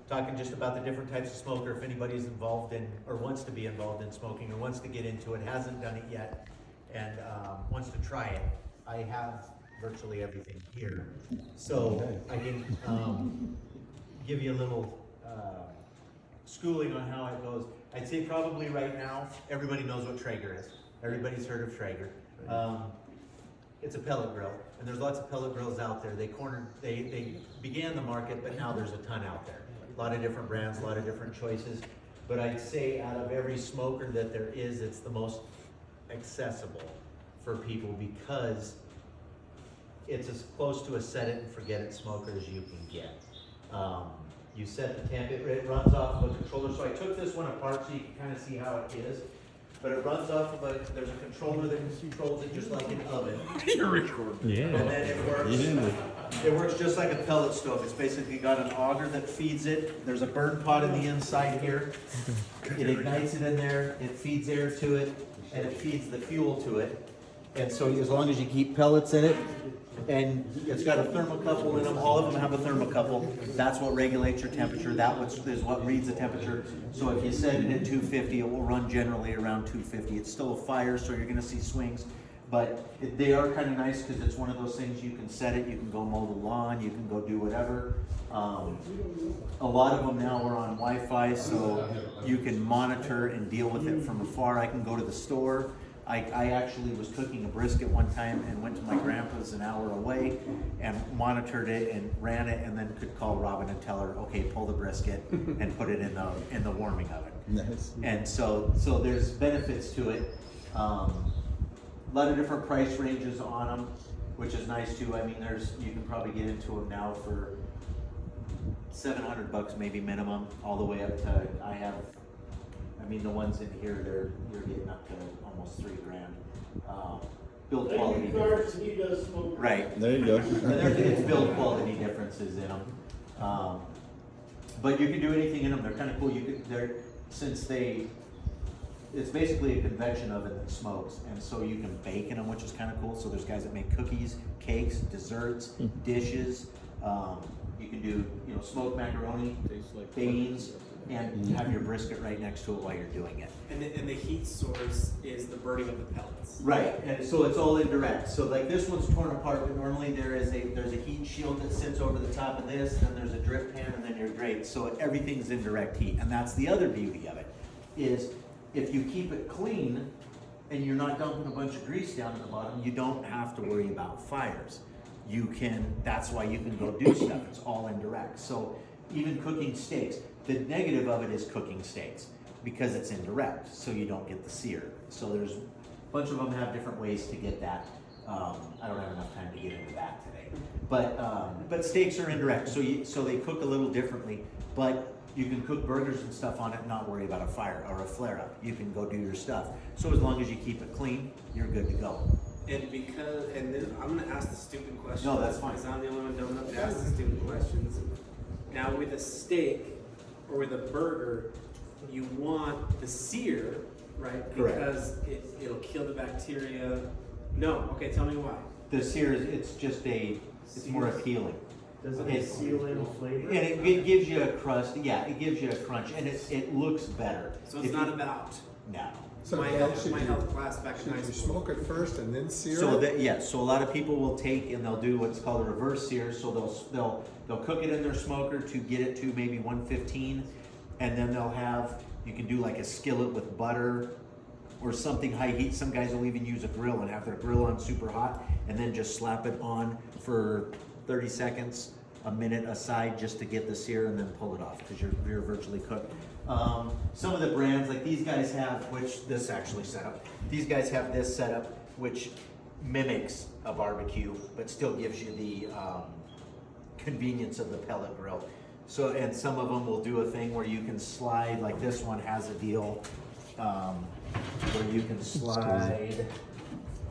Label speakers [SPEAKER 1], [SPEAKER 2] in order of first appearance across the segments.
[SPEAKER 1] talking just about the different types of smoker, if anybody's involved in, or wants to be involved in smoking, or wants to get into it, hasn't done it yet, and wants to try it. I have virtually everything here. So I can give you a little schooling on how it goes. I'd say probably right now, everybody knows what Traeger is. Everybody's heard of Traeger. It's a pellet grill, and there's lots of pellet grills out there. They began the market, but now there's a ton out there. A lot of different brands, a lot of different choices. But I'd say out of every smoker that there is, it's the most accessible for people because it's as close to a set it and forget it smoker as you can get. You set the temp, it runs off of a controller. So I took this one apart so you can kind of see how it is. But it runs off of there's a controller that controls it just like an oven.
[SPEAKER 2] You're recording.
[SPEAKER 3] Yeah.
[SPEAKER 1] And then it works just like a pellet stove. It's basically got an auger that feeds it. There's a burn pot in the inside here. It ignites it in there, it feeds air to it, and it feeds the fuel to it. And so as long as you keep pellets in it, and it's got a thermocouple in them, all of them have a thermocouple. That's what regulates your temperature. That is what reads the temperature. So if you set it at 250, it will run generally around 250. It's still a fire, so you're gonna see swings. But they are kind of nice because it's one of those things you can set it, you can go mow the lawn, you can go do whatever. A lot of them now are on Wi-Fi, so you can monitor and deal with it from afar. I can go to the store. I actually was cooking a brisket one time and went to my grandpa's an hour away and monitored it and ran it, and then could call Robin and tell her, okay, pull the brisket and put it in the warming oven.
[SPEAKER 3] Nice.
[SPEAKER 1] And so there's benefits to it. A lot of different price ranges on them, which is nice too. I mean, you can probably get into them now for $700 maybe minimum, all the way up to the ones in here, you're getting up to almost $3,000. Build quality differences. Right.
[SPEAKER 3] There you go.
[SPEAKER 1] It's build quality differences in them. But you can do anything in them. They're kind of cool. It's basically a convection oven that smokes, and so you can bake in them, which is kind of cool. So there's guys that make cookies, cakes, desserts, dishes. You can do, smoked macaroni, beans, and have your brisket right next to it while you're doing it.
[SPEAKER 2] And the heat source is the burning of the pellets.
[SPEAKER 1] Right, and so it's all indirect. So like this one's torn apart, but normally there's a heat shield that sits over the top of this, then there's a drip pan, and then your grate. So everything's indirect heat, and that's the other beauty of it, is if you keep it clean and you're not dumping a bunch of grease down at the bottom, you don't have to worry about fires. That's why you can go do stuff. It's all indirect. So even cooking steaks, the negative of it is cooking steaks because it's indirect, so you don't get the sear. So there's a bunch of them have different ways to get that. I don't have enough time to get into that today. But steaks are indirect, so they cook a little differently. But you can cook burgers and stuff on it and not worry about a fire or a flare up. You can go do your stuff. So as long as you keep it clean, you're good to go.
[SPEAKER 2] And then I'm gonna ask the stupid question.
[SPEAKER 1] No, that's fine.
[SPEAKER 2] Because I'm the only one dumb enough to ask the stupid questions. Now with a steak or with a burger, you want the sear, right?
[SPEAKER 1] Correct.
[SPEAKER 2] Because it'll kill the bacteria. No, okay, tell me why.
[SPEAKER 1] The sear it's more appealing.
[SPEAKER 4] Does it seal in flavor?
[SPEAKER 1] And it gives you a crust, it gives you a crunch, and it looks better.
[SPEAKER 2] So it's not about
[SPEAKER 1] No.
[SPEAKER 5] So
[SPEAKER 2] my
[SPEAKER 5] Dad, should
[SPEAKER 2] health class back in
[SPEAKER 5] should
[SPEAKER 2] high
[SPEAKER 5] you
[SPEAKER 2] school.
[SPEAKER 5] smoke it first and then sear
[SPEAKER 1] So
[SPEAKER 5] it?
[SPEAKER 1] so a lot of people will take and they'll do what's called a reverse sear. So they'll cook it in their smoker to get it to maybe 115, and then you can do like a skillet with butter or something high heat. Some guys will even use a grill and have their grill on super hot and then just slap it on for 30 seconds, a minute aside, just to get the sear, and then pull it off because you're virtually cooked. Some of the brands, like these guys have, which this actually set up, these guys have this setup which mimics a barbecue but still gives you the convenience of the pellet grill. So, and some of them will do a thing where you can slide, like this one has a deal where you can slide.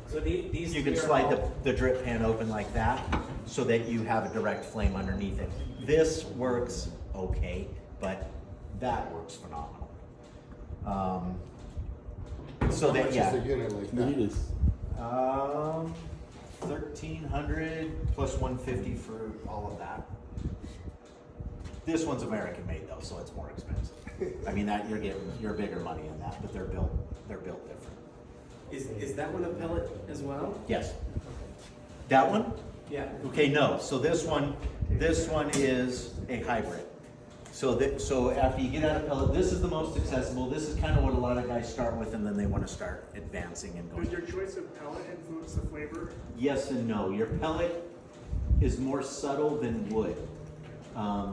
[SPEAKER 2] So these
[SPEAKER 1] You can slide the drip pan open like that so that you have a direct flame underneath it. This works okay, but that works phenomenal. So
[SPEAKER 5] How
[SPEAKER 1] that,
[SPEAKER 5] much is a unit like that?
[SPEAKER 1] 1,300 plus 150 for all of that. This one's American made though, so it's more expensive. I mean, that you're bigger money in that, but they're built different.
[SPEAKER 2] Is that one a pellet as well?
[SPEAKER 1] Yes. That one?
[SPEAKER 2] Yeah.
[SPEAKER 1] Okay, no. So this one is a hybrid. So after you get out of pellet, this is the most accessible. This is kind of what a lot of guys start with, and then they want to start advancing and going.
[SPEAKER 3] Does your choice of pellet influence the flavor?
[SPEAKER 1] Yes and no. Your pellet is more subtle than wood.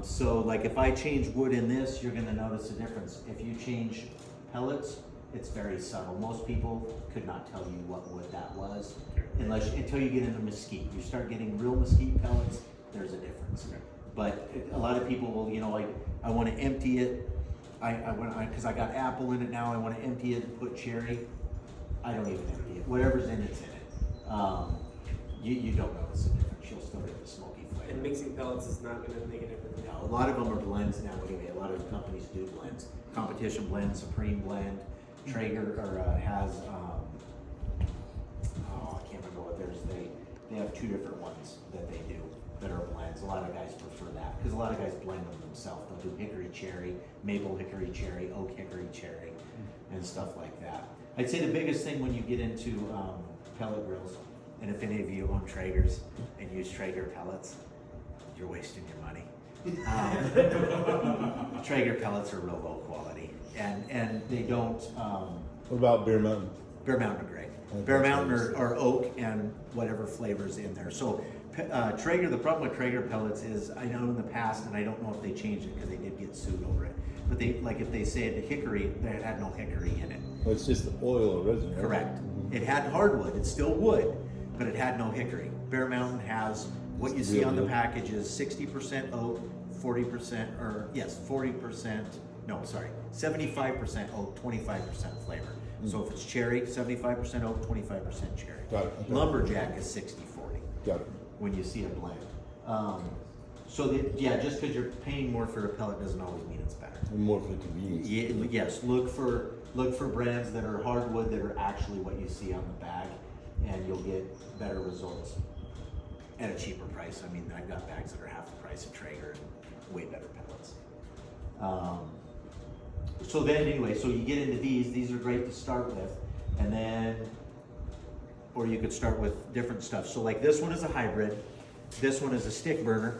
[SPEAKER 1] So like if I change wood in this, you're gonna notice a difference. If you change pellets, it's very subtle. Most people could not tell you what wood that was until you get into mesquite. You start getting real mesquite pellets, there's a difference. But a lot of people will, like, I want to empty it. Because I got apple in it now. I want to empty it and put cherry. I don't even empty it. Whatever's in it's in it. You don't notice the difference. You'll still get the smoky flavor.
[SPEAKER 2] And mixing pellets is not going to make a difference.
[SPEAKER 1] No, a lot of them are blends now anyway. A lot of companies do blends. Competition blend, Supreme blend, Traeger has. I can't remember what theirs. They have two different ones that they do that are blends. A lot of guys prefer that because a lot of guys blend them themselves. They'll do hickory cherry, maple hickory cherry, oak hickory cherry, and stuff like that. I'd say the biggest thing when you get into pellet grills, and if any of you own Traegers and use Traeger pellets, you're wasting your money. Traeger pellets are real low quality, and they don't.
[SPEAKER 5] What about Bear Mountain?
[SPEAKER 1] Bear Mountain are great.
[SPEAKER 5] Okay,
[SPEAKER 1] Bear Mountain
[SPEAKER 5] so
[SPEAKER 1] are oak and whatever flavors in there. So Traeger, the problem with Traeger pellets is I know in the past, and I don't know if they changed it because they did get sued over it. But if they say the hickory, they had no hickory in it.
[SPEAKER 5] Well, it's just the oil originally.
[SPEAKER 1] Correct.
[SPEAKER 5] Mhm.
[SPEAKER 1] It had hardwood. It's still wood, but it had no hickory. Bear Mountain has what you see on the package is 60% oak, 40% 75% oak, 25% flavor. So if it's cherry, 75% oak, 25% cherry.
[SPEAKER 5] Got it, okay.
[SPEAKER 1] Lumberjack is 60-40
[SPEAKER 5] Got it.
[SPEAKER 1] when you see a blend. Just because you're paying more for a pellet doesn't always mean it's better.
[SPEAKER 5] And more for convenience.
[SPEAKER 1] Yes, look for brands that are hardwood that are actually what you see on the bag, and you'll get better results at a cheaper price. I mean, I've got bags that are half the price of Traeger and way better pellets. So you get into these are great to start with, and then, or you could start with different stuff. So like this one is a hybrid, this one is a stick burner,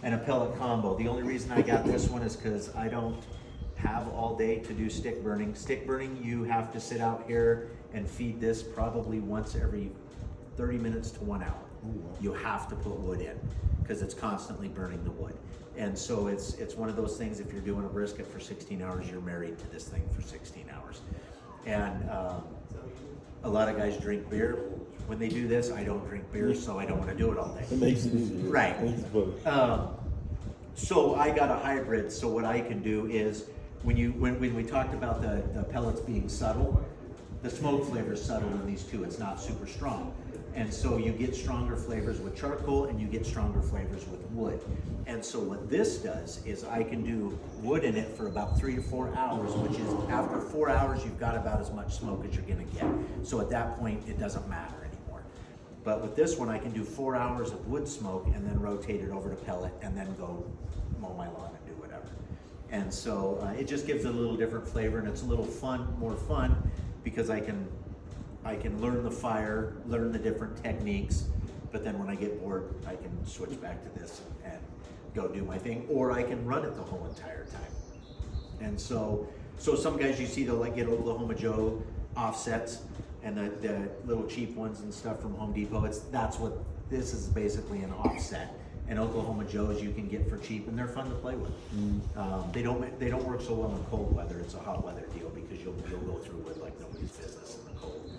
[SPEAKER 1] and a pellet combo. The only reason I got this one is because I don't have all day to do stick burning. Stick burning, you have to sit out here and feed this probably once every 30 minutes to 1 hour. You have to put wood in because it's constantly burning the wood. And so it's one of those things, if you're doing a brisket for 16 hours, you're married to this thing for 16 hours. And a lot of guys drink beer. When they do this, I don't drink beer, so I don't want to do it all day.
[SPEAKER 5] It makes it easier.
[SPEAKER 1] Right.
[SPEAKER 5] Makes it better.
[SPEAKER 1] So I got a hybrid, so what I can do is, when we talked about the pellets being subtle, the smoke flavor is subtle in these two, it's not super strong. And so you get stronger flavors with charcoal and you get stronger flavors with wood. And so what this does is I can do wood in it for about 3 to 4 hours, which is after 4 hours, you've got about as much smoke as you're gonna get. So at that point, it doesn't matter anymore. But with this one, I can do 4 hours of wood smoke and then rotate it over to pellet and then go mow my lawn and do whatever. And so it just gives it a little different flavor, and it's a little more fun because I can learn the fire, learn the different techniques, but then when I get bored, I can switch back to this and go do my thing, or I can run it the whole entire time. And so some guys you see, they'll like get Oklahoma Joe offsets and the little cheap ones and stuff from Home Depot. That's what this is, basically an offset. And Oklahoma Joes you can get for cheap, and they're fun to play with. They don't work so well in cold weather. It's a hot weather deal because you'll go through with like nobody's business in the cold.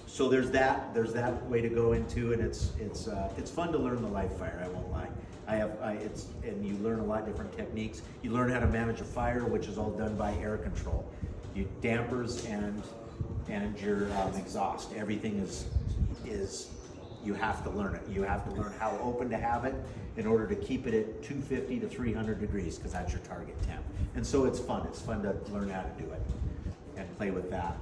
[SPEAKER 1] So there's that way to go into it. It's fun to learn the live fire. I won't lie. And you learn a lot of different techniques. You learn how to manage a fire, which is all done by air control. You dampers and your exhaust. Everything is you have to learn it. You have to learn how open to have it in order to keep it at 250 to 300 degrees because that's your target temp. And so it's fun. It's fun to learn how to do it and play with that.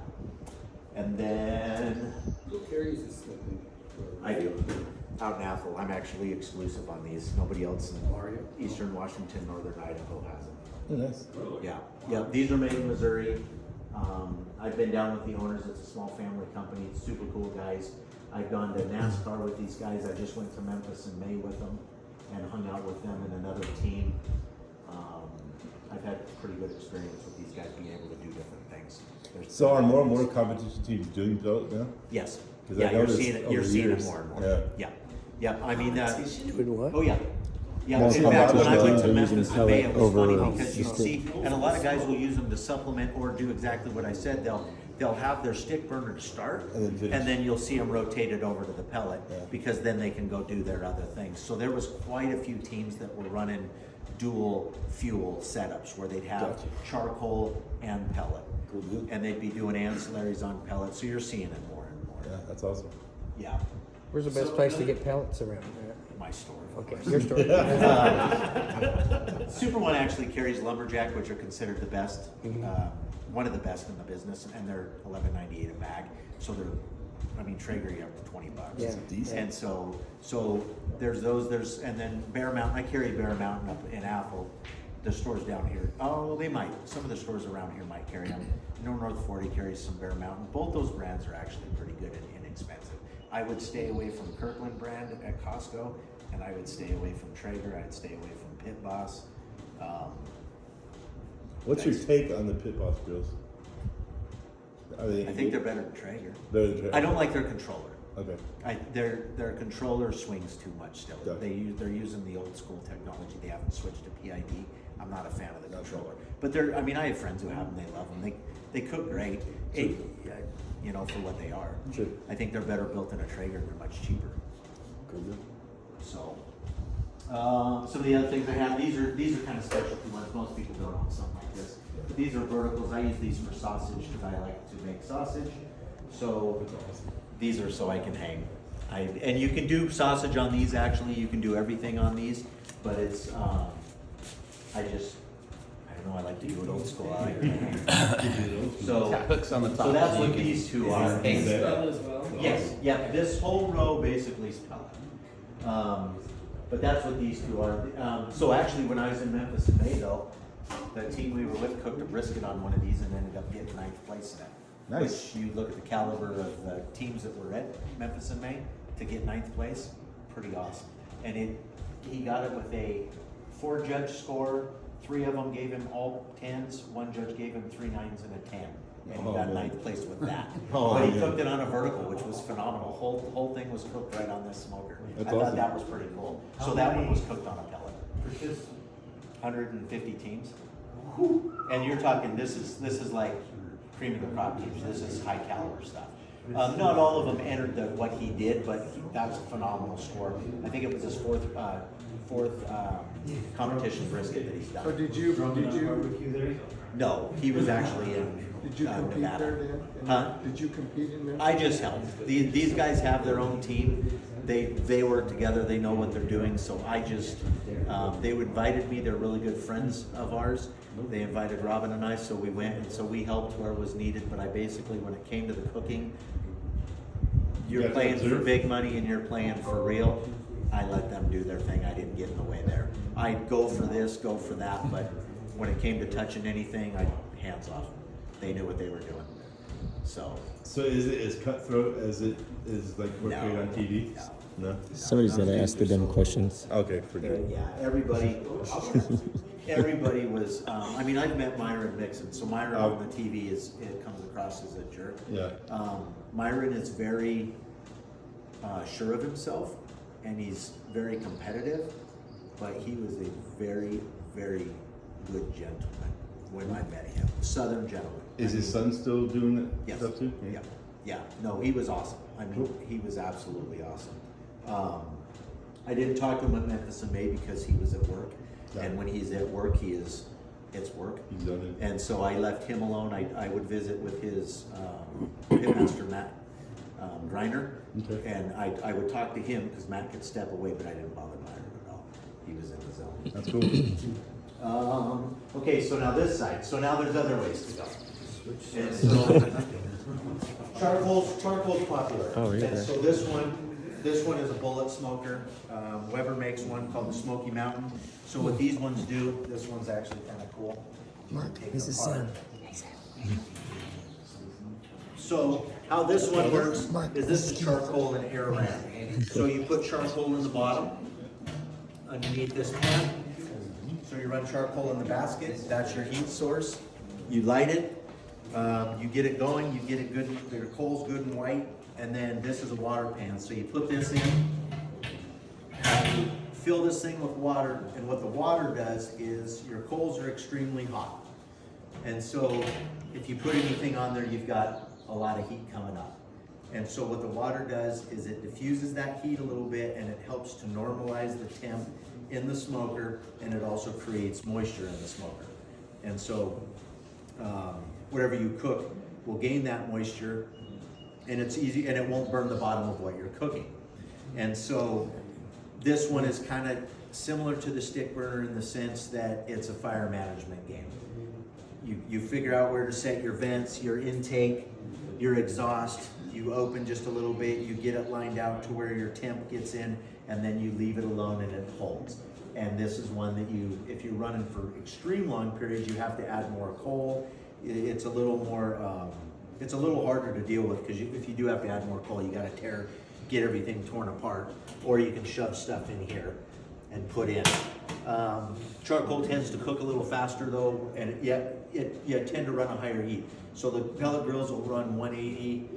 [SPEAKER 1] And then
[SPEAKER 6] Who carries this?
[SPEAKER 1] I do. out in Athol. I'm actually exclusive on these. Nobody else in eastern Washington, northern Idaho has them.
[SPEAKER 5] Oh, nice.
[SPEAKER 1] Yeah, yeah, these are made in Missouri. I've been down with the owners, it's a small family company, it's super cool guys. I've gone to NASCAR with these guys, I just went to Memphis in May with them and hung out with them and another team. I've had pretty good experience with these guys being able to do different things.
[SPEAKER 6] So are more and more competition teams doing those now?
[SPEAKER 1] Yes,
[SPEAKER 6] 'Cause I
[SPEAKER 1] yeah, you're
[SPEAKER 6] noticed
[SPEAKER 1] seeing it,
[SPEAKER 6] over
[SPEAKER 1] you're
[SPEAKER 6] the
[SPEAKER 1] seeing it
[SPEAKER 6] years,
[SPEAKER 1] more and more.
[SPEAKER 6] yeah.
[SPEAKER 1] Yeah, I mean,
[SPEAKER 7] Doing what?
[SPEAKER 1] oh yeah. Yeah,
[SPEAKER 6] More
[SPEAKER 1] in fact, when I went to
[SPEAKER 7] competition
[SPEAKER 1] Memphis
[SPEAKER 7] using
[SPEAKER 1] in May, it
[SPEAKER 7] pellet
[SPEAKER 1] was funny
[SPEAKER 7] over
[SPEAKER 1] because you see, and a lot of guys will use them to supplement or do exactly what I said. They'll have their stick burner to start,
[SPEAKER 6] And then finish.
[SPEAKER 1] and then you'll see them rotate it over to the pellet,
[SPEAKER 6] Yeah.
[SPEAKER 1] because then they can go do their other things. So there was quite a few teams that were running dual fuel setups where they'd have
[SPEAKER 6] Gotcha.
[SPEAKER 1] charcoal and pellet.
[SPEAKER 6] Cool deal.
[SPEAKER 1] And they'd be doing ancillaries on pellet, so you're seeing it more and more.
[SPEAKER 6] Yeah, that's awesome.
[SPEAKER 1] Yeah,
[SPEAKER 7] Where's the best place to get pellets around there?
[SPEAKER 1] my story. of
[SPEAKER 7] Okay,
[SPEAKER 1] course.
[SPEAKER 7] your story.
[SPEAKER 1] Super One actually carries Lumberjack, which are considered the best,
[SPEAKER 7] Mhm.
[SPEAKER 1] one of the best in the business, and they're $11.98 a bag. So they're, I mean, Traeger, you up to $20.
[SPEAKER 7] Yeah.
[SPEAKER 6] Decent.
[SPEAKER 1] And so there's those, and then Bear Mountain, I carry Bear Mountain up in Apple. The stores down here, oh, they might, some of the stores around here might carry them. North 40 carries some Bear Mountain. Both those brands are actually pretty good and inexpensive. I would stay away from Kirkland brand at Costco, and I would stay away from Traeger, I'd stay away from Pit Boss.
[SPEAKER 6] What's your take on the Pit Boss grills? Are they?
[SPEAKER 1] I think they're better than Traeger.
[SPEAKER 6] Better than Traeger?
[SPEAKER 1] I don't like their controller.
[SPEAKER 6] Okay.
[SPEAKER 1] Their controller swings too much still.
[SPEAKER 6] Gotcha.
[SPEAKER 1] They're using the old school technology. They haven't switched to PID. I'm not a fan of the controller. But I mean, I have friends who have them. They love them. They cook great. Hey, you know, for what they are.
[SPEAKER 6] Sure.
[SPEAKER 1] I think they're better built than a Traeger. They're much cheaper.
[SPEAKER 6] Cool deal.
[SPEAKER 1] So, some of the other things I have, these are kind of specialty ones. Most people don't own something like this. But these are verticals. I use these for sausage because I like to make sausage. So these are so I can hang. And you can do sausage on these actually. You can do everything on these, but it's I don't know. I like to do it old school. I like to hang. So
[SPEAKER 8] Hooks on the top.
[SPEAKER 1] so that's what these two are.
[SPEAKER 8] Hang
[SPEAKER 2] as well?
[SPEAKER 1] Yes, yeah, this whole row basically is pellet. But that's what these two are. So actually, when I was in Memphis in May though, the team we were with cooked a brisket on one of these and ended up getting 9th place in it.
[SPEAKER 6] Nice.
[SPEAKER 1] Which you look at the caliber of the teams that were at Memphis in May, to get 9th place, pretty awesome. And he got it with a 4-judge score. 3 of them gave him all 10s, 1 judge gave him 3 9s and a 10. And he
[SPEAKER 6] Oh,
[SPEAKER 1] got
[SPEAKER 6] man.
[SPEAKER 1] 9th place with that.
[SPEAKER 6] Oh,
[SPEAKER 1] But he
[SPEAKER 6] man.
[SPEAKER 1] cooked it on a vertical, which was phenomenal. Whole thing was cooked right on this smoker.
[SPEAKER 6] That's
[SPEAKER 1] I thought
[SPEAKER 6] awesome.
[SPEAKER 1] that was pretty cool. So
[SPEAKER 4] How
[SPEAKER 1] that one
[SPEAKER 4] many-
[SPEAKER 1] was cooked on a pellet. 150 teams. And you're talking, this is like cream of the crop teams. This is high caliber stuff. Not all of them entered what he did, but that was a phenomenal score. I think it was his fourth competition brisket that he's done.
[SPEAKER 9] So did you
[SPEAKER 4] Barbecue there?
[SPEAKER 1] No, he was actually in
[SPEAKER 9] compete
[SPEAKER 1] Nevada.
[SPEAKER 9] there, Dan? And
[SPEAKER 1] Huh?
[SPEAKER 9] Did you compete in there?
[SPEAKER 1] I just helped. These guys have their own team. They work together. They know what they're doing. So I just they invited me. They're really good friends of ours. They invited Robin and I, so we went and so we helped where was needed. But I basically, when it came to the cooking, you're
[SPEAKER 6] You have to
[SPEAKER 1] playing for
[SPEAKER 6] observe.
[SPEAKER 1] big money and you're playing for real. I let them do their thing. I didn't get in the way there. I'd go for this, go for that, but when it came to touching anything, I hands off. They knew what they were doing. So.
[SPEAKER 6] So is it as cutthroat as it is like portrayed
[SPEAKER 1] No.
[SPEAKER 6] on TV?
[SPEAKER 1] No.
[SPEAKER 6] No?
[SPEAKER 7] Somebody's gotta ask the dumb questions.
[SPEAKER 6] Okay, forget it.
[SPEAKER 1] Yeah, everybody was, I mean, I've met Myron Mixon, so Myron on the TV it comes across as a jerk.
[SPEAKER 6] Yeah.
[SPEAKER 1] Myron is very sure of himself, and he's very competitive, but he was a very, very good gentleman when I met him, Southern gentleman.
[SPEAKER 6] Is his son still doing that
[SPEAKER 1] Yes.
[SPEAKER 6] stuff too?
[SPEAKER 1] Yeah, no, he was awesome. I mean,
[SPEAKER 6] Cool.
[SPEAKER 1] he was absolutely awesome. I didn't talk to him at Memphis in May because he was at work,
[SPEAKER 6] Got
[SPEAKER 1] and
[SPEAKER 6] it.
[SPEAKER 1] when he's at work, it's work.
[SPEAKER 6] He's done it.
[SPEAKER 1] And so I left him alone. I would visit with his pitmaster, Matt Griner,
[SPEAKER 6] Okay.
[SPEAKER 1] and I would talk to him because Matt could step away, but I didn't bother Myron at all. He was in the zone.
[SPEAKER 6] That's cool.
[SPEAKER 1] Okay, so now this side. So now there's other ways to go. And so charcoal's popular.
[SPEAKER 7] Oh, really?
[SPEAKER 1] And so this one, This one is a bullet smoker. Weber makes one called the Smoky Mountain. So what these ones do, this one's actually kind of cool.
[SPEAKER 7] Mark,
[SPEAKER 1] Take
[SPEAKER 7] this
[SPEAKER 1] it
[SPEAKER 7] is
[SPEAKER 1] apart.
[SPEAKER 7] Sam.
[SPEAKER 1] So how this one works is this is charcoal and air lamp. So you put charcoal in the bottom underneath this pan. So you run charcoal in the basket, that's your heat source. You light it, you get it going, you get it good, your coal's good and white, and then this is a water pan. So you put this in, you fill this thing with water, and what the water does is your coals are extremely hot. And so if you put anything on there, you've got a lot of heat coming up. And so what the water does is it diffuses that heat a little bit, and it helps to normalize the temp in the smoker, and it also creates moisture in the smoker. And so whatever you cook will gain that moisture, and it's easy, and it won't burn the bottom of what you're cooking. And so this one is kind of similar to the stick burner in the sense that it's a fire management game. You figure out where to set your vents, your intake, your exhaust. You open just a little bit, you get it lined out to where your temp gets in, and then you leave it alone and it holds. And this is one that if you're running for extreme long periods, you have to add more coal. It's a little more, it's a little harder to deal with, because if you do have to add more coal, you gotta get everything torn apart, or you can shove stuff in here and put in. Charcoal tends to cook a little faster though, and yet you tend to run a higher heat. So the pellet grills will run 180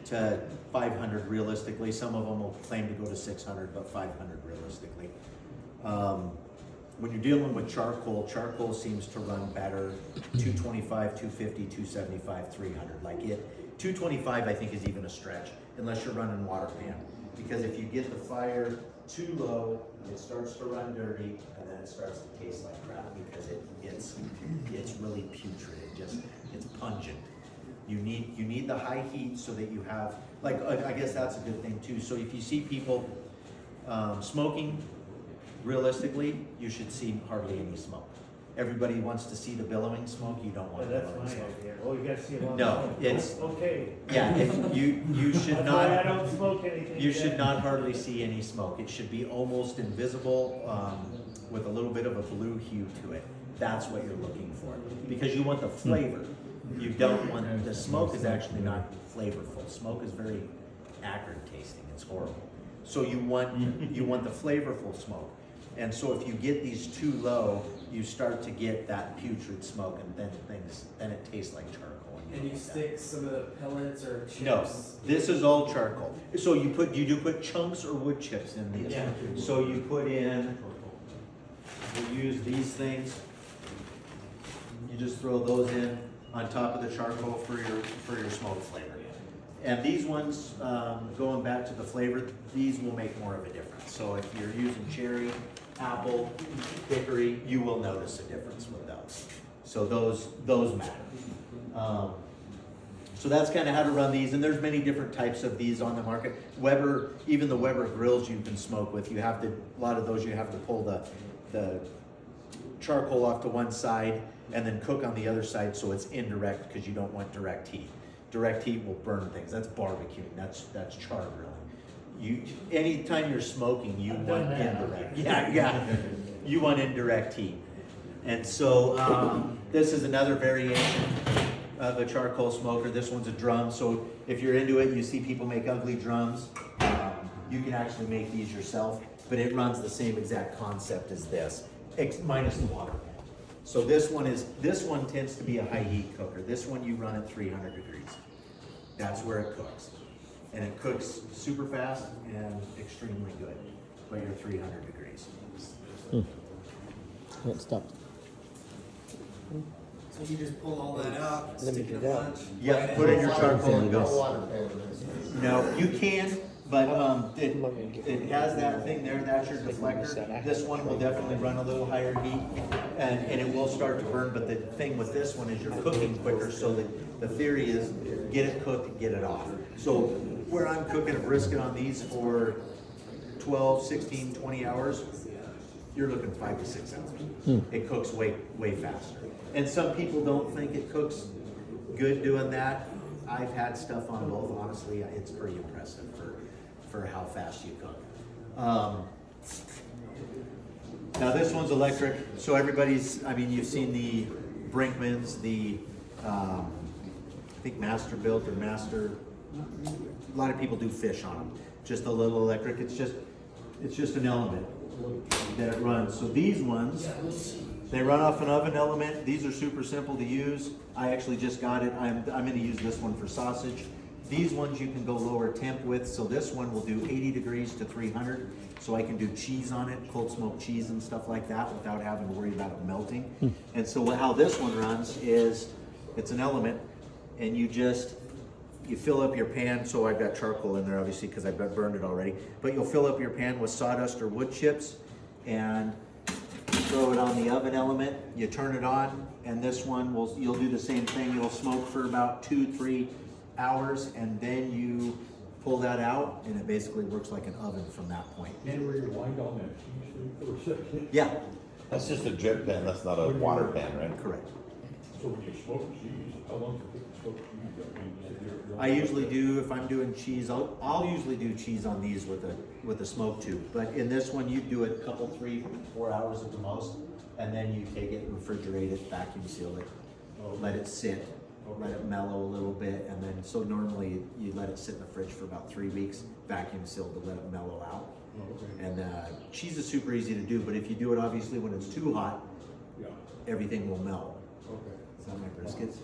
[SPEAKER 1] to 500 realistically. Some of them will claim to go to 600, but 500 realistically. When you're dealing with charcoal seems to run better, 225, 250, 275, 300. Like 225 I think is even a stretch, unless you're running water pan. Because if you get the fire too low, it starts to run dirty, and then it starts to taste like crap, because it's really putrid. It's pungent. You need the high heat so that you have, like, I guess that's a good thing too. So if you see people smoking, realistically, you should see hardly any smoke. Everybody wants to see the billowing smoke. You don't want
[SPEAKER 4] That's
[SPEAKER 1] billowing
[SPEAKER 4] my
[SPEAKER 1] smoke.
[SPEAKER 4] idea. Oh, you gotta see a lot of
[SPEAKER 1] No,
[SPEAKER 4] smoke.
[SPEAKER 1] it's-
[SPEAKER 4] Okay.
[SPEAKER 1] Yeah, if you should
[SPEAKER 4] That's why I
[SPEAKER 1] not.
[SPEAKER 4] don't smoke anything.
[SPEAKER 1] You should
[SPEAKER 4] yet.
[SPEAKER 1] not hardly see any smoke. It should be almost invisible, with a little bit of a blue hue to it. That's what you're looking for, because you want the flavor. You don't want, the smoke is actually not flavorful. Smoke is very acrid tasting. It's horrible. So you want the flavorful smoke. And so if you get these too low, you start to get that putrid smoke, and then it tastes like charcoal.
[SPEAKER 2] And you stick some of the pellets or chips?
[SPEAKER 1] No, this is all charcoal. So you do put chunks or wood chips in these.
[SPEAKER 2] Yeah.
[SPEAKER 1] So you put in, you use these things. You just throw those in on top of the charcoal for your smoke flavor. And these ones, going back to the flavor, these will make more of a difference. So if you're using cherry, apple, hickory, you will notice a difference with those. So those matter. So that's kind of how to run these, and there's many different types of these on the market. Weber, even the Weber grills you can smoke with, a lot of those you have to pull the charcoal off to one side and then cook on the other side, so it's indirect, because you don't want direct heat. Direct heat will burn things. That's barbecuing. That's char grilling. Anytime you're smoking, you want indirect. Yeah. You want indirect heat. And so this is another variation of a charcoal smoker. This one's a drum. So if you're into it, you see people make ugly drums. You can actually make these yourself, but it runs the same exact concept as this, minus the water pan. So this one tends to be a high heat cooker. This one you run at 300 degrees. That's where it cooks. And it cooks super fast and extremely good, but you're 300 degrees.
[SPEAKER 7] It stopped.
[SPEAKER 2] So you just pull all that out,
[SPEAKER 7] Let me
[SPEAKER 2] stick it
[SPEAKER 7] do
[SPEAKER 2] in
[SPEAKER 7] that.
[SPEAKER 2] lunch?
[SPEAKER 1] Yeah, put in your charcoal and
[SPEAKER 7] No
[SPEAKER 1] go. No, you can, but it has that thing there, that's your deflector. This one will definitely run a little higher heat, and it will start to burn, but the thing with this one is you're cooking quicker, so the theory is get it cooked and get it off. So where I'm cooking a brisket on these for 12, 16, 20 hours, you're looking 5 to 6 hours. It cooks way faster. And some people don't think it cooks good doing that. I've had stuff on both, honestly, it's pretty impressive for how fast you cook. Now this one's electric, so everybody's, I mean, you've seen the Brinkmans, the, I think Master Built or Master, a lot of people do fish on them. Just a little electric, it's just an element that it runs. So these ones, they run off an oven element. These are super simple to use. I actually just got it. I'm gonna use this one for sausage. These ones you can go lower temp with. So this one will do 80 degrees to 300. So I can do cheese on it, cold smoked cheese and stuff like that without having to worry about it melting. And so how this one runs is, it's an element and you fill up your pan. So I've got charcoal in there obviously because I've burned it already, but you'll fill up your pan with sawdust or wood chips and throw it on the oven element. You turn it on and this one you'll do the same thing. It'll smoke for about 2-3 hours and then you pull that out and it basically works like an oven from that point.
[SPEAKER 5] And where you wind on that cheese for a second.
[SPEAKER 1] Yeah,
[SPEAKER 6] That's just a drip pan, that's not a water pan, right?
[SPEAKER 1] correct.
[SPEAKER 5] So when you smoke cheese, how long does it take to smoke cheese?
[SPEAKER 1] I usually do, if I'm doing cheese, I'll usually do cheese on these with a smoke tube. But in this one, you do it a couple, 3-4 hours at the most, and then you take it, refrigerate it, vacuum seal it, let it sit, let it mellow a little bit, and then, so normally you let it sit in the fridge for about 3 weeks, vacuum sealed to let it mellow out. And cheese is super easy to do, but if you do it obviously when it's too hot,
[SPEAKER 5] Yeah.
[SPEAKER 1] everything will melt.
[SPEAKER 5] Okay.
[SPEAKER 1] Is that my briskets?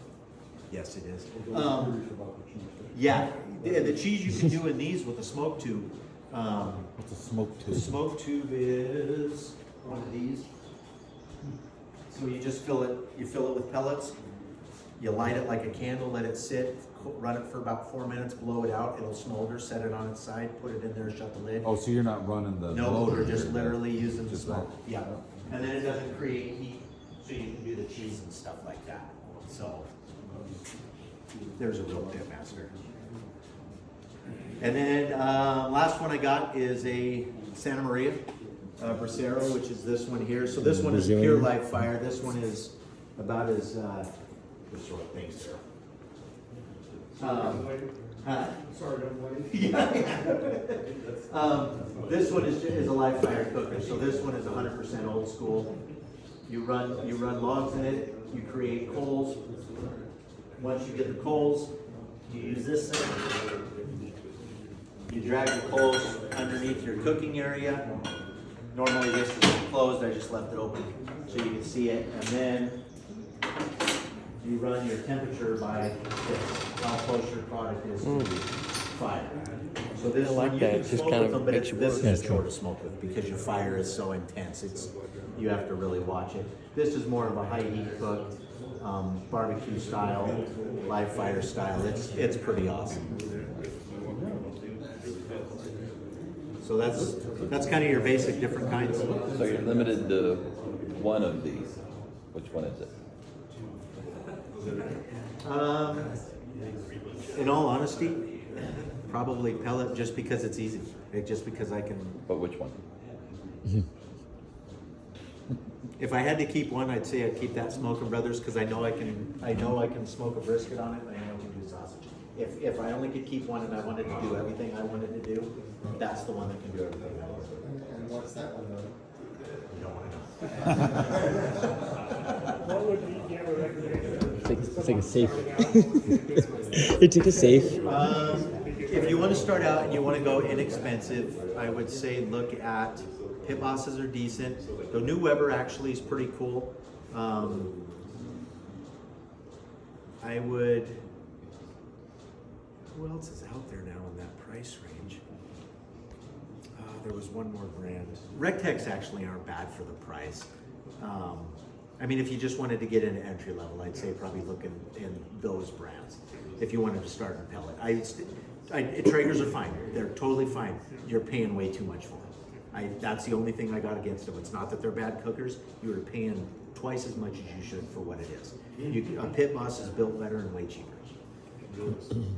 [SPEAKER 1] Yes, it is.
[SPEAKER 5] I'm curious about the cheese thing.
[SPEAKER 1] Yeah, the cheese you can do in these with a smoke tube.
[SPEAKER 6] What's a smoke
[SPEAKER 1] The smoke tube is one of these. So you just fill it with pellets. You light it like a candle, let it sit, run it for about 4 minutes, blow it out, it'll smolder, set it on its side, put it in there, shut the lid.
[SPEAKER 8] Oh, so you're not running the
[SPEAKER 1] No
[SPEAKER 8] motor
[SPEAKER 1] motor, just
[SPEAKER 8] here,
[SPEAKER 1] literally using the
[SPEAKER 8] Just
[SPEAKER 1] smoke.
[SPEAKER 8] smoke.
[SPEAKER 1] Yeah, and then it doesn't create heat, so you can do the cheese and stuff like that. So there's a real pit master. And then last one I got is a Santa Maria Bracero, which is this one here. So this one is pure live fire. This one is about as what sort of things there.
[SPEAKER 3] Sorry, I'm late.
[SPEAKER 1] This one is a live fire cooker. So this one is 100% old school. You run logs in it. You create coals. Once you get the coals, you use this thing. You drag the coals underneath your cooking area. Normally this is closed. I just left it open so you can see it. And then you run your temperature by this, how close your product is to fire. So this
[SPEAKER 7] I like
[SPEAKER 1] one, you
[SPEAKER 7] that.
[SPEAKER 1] can
[SPEAKER 7] It just
[SPEAKER 1] smoke
[SPEAKER 7] kind
[SPEAKER 1] with
[SPEAKER 7] of
[SPEAKER 1] them, but
[SPEAKER 7] makes
[SPEAKER 1] it's,
[SPEAKER 7] you
[SPEAKER 1] this
[SPEAKER 7] work.
[SPEAKER 1] is
[SPEAKER 7] That's
[SPEAKER 1] short to smoke with because your fire is so intense. You have to really watch it. This is more of a high heat cooked, barbecue style, live fire style. It's pretty awesome. So that's kind of your basic different kinds.
[SPEAKER 9] So you're limited to one of these. Which one is it?
[SPEAKER 1] In all honesty, probably pellet just because it's easy. Just because I can.
[SPEAKER 9] But which one?
[SPEAKER 1] If I had to keep one, I'd say I'd keep that Smokin' Brothers because I know I can smoke a brisket on it and I know I can do sausage. If I only could keep one and I wanted to do everything I wanted to do, that's the one that can do everything I want to do.
[SPEAKER 10] And what's that one though?
[SPEAKER 1] You don't want to know.
[SPEAKER 3] What would be, do you have a recommendation?
[SPEAKER 7] It's like a safe. It took a safe.
[SPEAKER 1] If you want to start out and you want to go inexpensive, I would say look at Pit Bosses are decent. The new Weber actually is pretty cool. I would. Who else is out there now in that price range? There was one more brand. Rectex actually aren't bad for the price. I mean, if you just wanted to get into entry level, I'd say probably look in those brands. If you wanted to start in pellet, Traegers are fine. They're totally fine. You're paying way too much for them. That's the only thing I got against them. It's not that they're bad cookers. You're paying twice as much as you should for what it is. A Pit Boss is built better and way cheaper.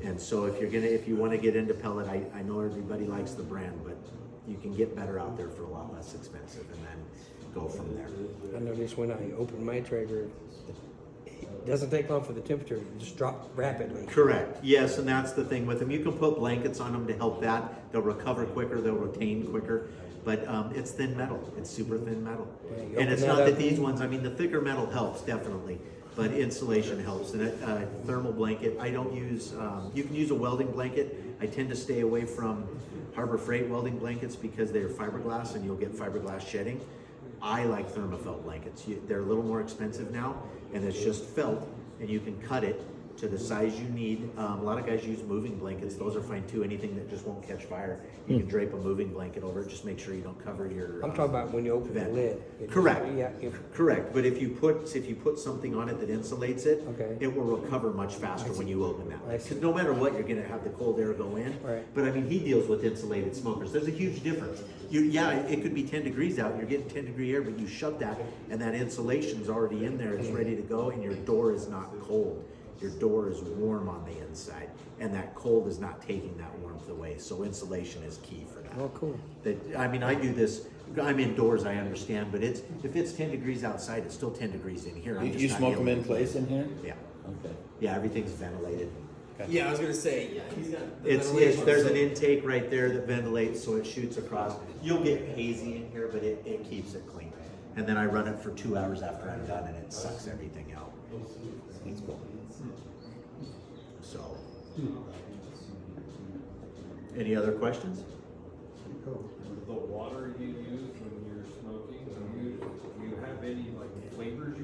[SPEAKER 1] And so if you want to get into pellet, I know everybody likes the brand, but you can get better out there for a lot less expensive and then go from there.
[SPEAKER 7] I noticed when I opened my Traeger,
[SPEAKER 8] doesn't take long for the temperature to just drop rapidly.
[SPEAKER 1] Correct, yes, and that's the thing with them. You can put blankets on them to help that. They'll recover quicker, they'll retain quicker. But it's thin metal, it's super thin metal.
[SPEAKER 8] Yeah, you
[SPEAKER 1] And it's
[SPEAKER 8] open
[SPEAKER 1] not
[SPEAKER 8] that
[SPEAKER 1] that
[SPEAKER 8] up.
[SPEAKER 1] these ones, I mean, the thicker metal helps definitely, but insulation helps. And a thermal blanket, I don't use, you can use a welding blanket. I tend to stay away from Harbor Freight welding blankets because they're fiberglass and you'll get fiberglass shedding. I like thermofelt blankets. They're a little more expensive now, and it's just felt, and you can cut it to the size you need. A lot of guys use moving blankets. Those are fine too. Anything that just won't catch fire, you can drape a moving blanket over it. Just make sure you don't cover your.
[SPEAKER 8] I'm talking about when you open the
[SPEAKER 1] vent.
[SPEAKER 8] lid.
[SPEAKER 1] Correct.
[SPEAKER 8] Yeah,
[SPEAKER 1] Correct, but if you put something on it that insulates it,
[SPEAKER 8] Okay.
[SPEAKER 1] it will recover much faster when you open that.
[SPEAKER 8] I see.
[SPEAKER 1] Because no matter what, you're gonna have the cold air go in.
[SPEAKER 8] Right.
[SPEAKER 1] But I mean, he deals with insulated smokers. There's a huge difference. It could be 10 degrees out, you're getting 10 degree air, but you shut that and that insulation's already in there, it's ready to go, and your door is not cold. Your door is warm on the inside, and that cold is not taking that warmth away. So insulation is key for that.
[SPEAKER 8] Oh, cool.
[SPEAKER 1] I mean, I do this, I'm indoors, I understand, but if it's 10 degrees outside, it's still 10 degrees in here. I'm just
[SPEAKER 9] You
[SPEAKER 1] not
[SPEAKER 9] smoke them
[SPEAKER 1] able
[SPEAKER 9] in
[SPEAKER 1] to-
[SPEAKER 9] place in here?
[SPEAKER 1] Yeah,
[SPEAKER 9] Okay.
[SPEAKER 1] yeah, everything's ventilated.
[SPEAKER 2] Yeah, I was gonna say, yeah, he's got. the
[SPEAKER 1] There's
[SPEAKER 2] ventilation,
[SPEAKER 1] an
[SPEAKER 2] so-
[SPEAKER 1] intake right there that ventilates, so it shoots across. You'll get hazy in here, but it keeps it clean. And then I run it for 2 hours after I'm done, and it sucks everything out.
[SPEAKER 9] That's cool.
[SPEAKER 1] So. Any other questions?
[SPEAKER 10] The water you use when you're smoking, do you have any like flavors you